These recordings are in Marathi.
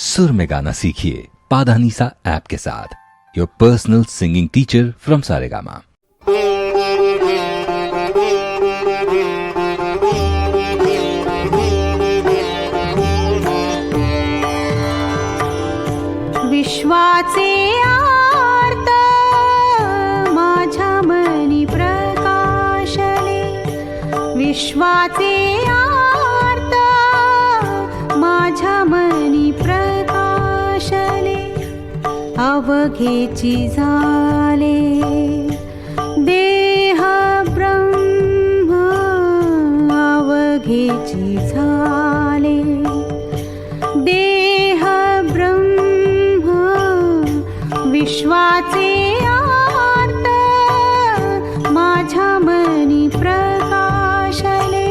सुर में गाना सीखिए पाधानीसा ऐप के साथ। Your personal singing teacher from Saregama. विश्वाचे आर्त माझ्या मनी प्रकाशले, विश्वाचे आर्त माझ्या मनी प्रकाशले, अवघेची झाले देह ब्रह्म, अवघेची झाले देह ब्रह्म, विश्वाचे आर्त माझ्या मनी प्रकाशले।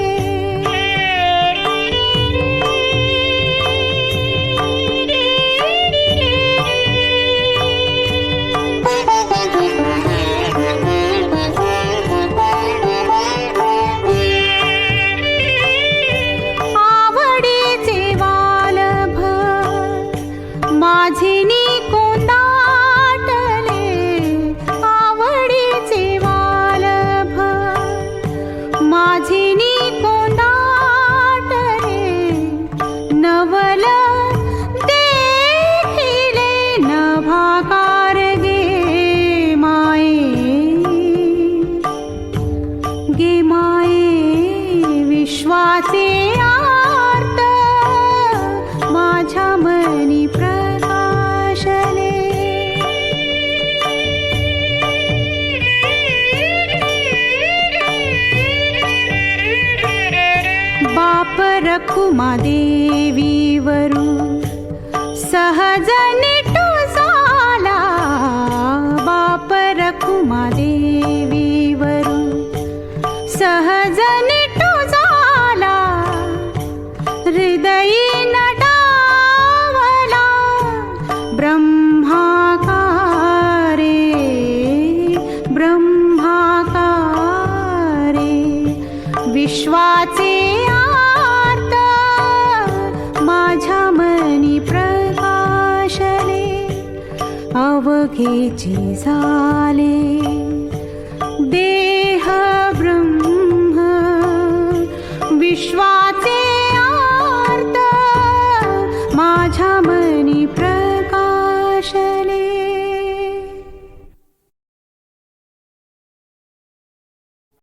आवडीचे वालभ माझे माझिनी कोंदाटले, नवल देखिले नभाकार गे माये, गे माये विश्वाचे आर्त माझ्या मनी प्रकाशले। बाप रखुमा देवीवरू सहज निटू झाला, बाप रखुमा देवीवरू सहज निटू झाला, हृदयी नटावला ब्रह्माकारे, ब्रह्माकारे, विश्वाचे आर्त माझ्या मनी प्रकाशले, अवघेची झाले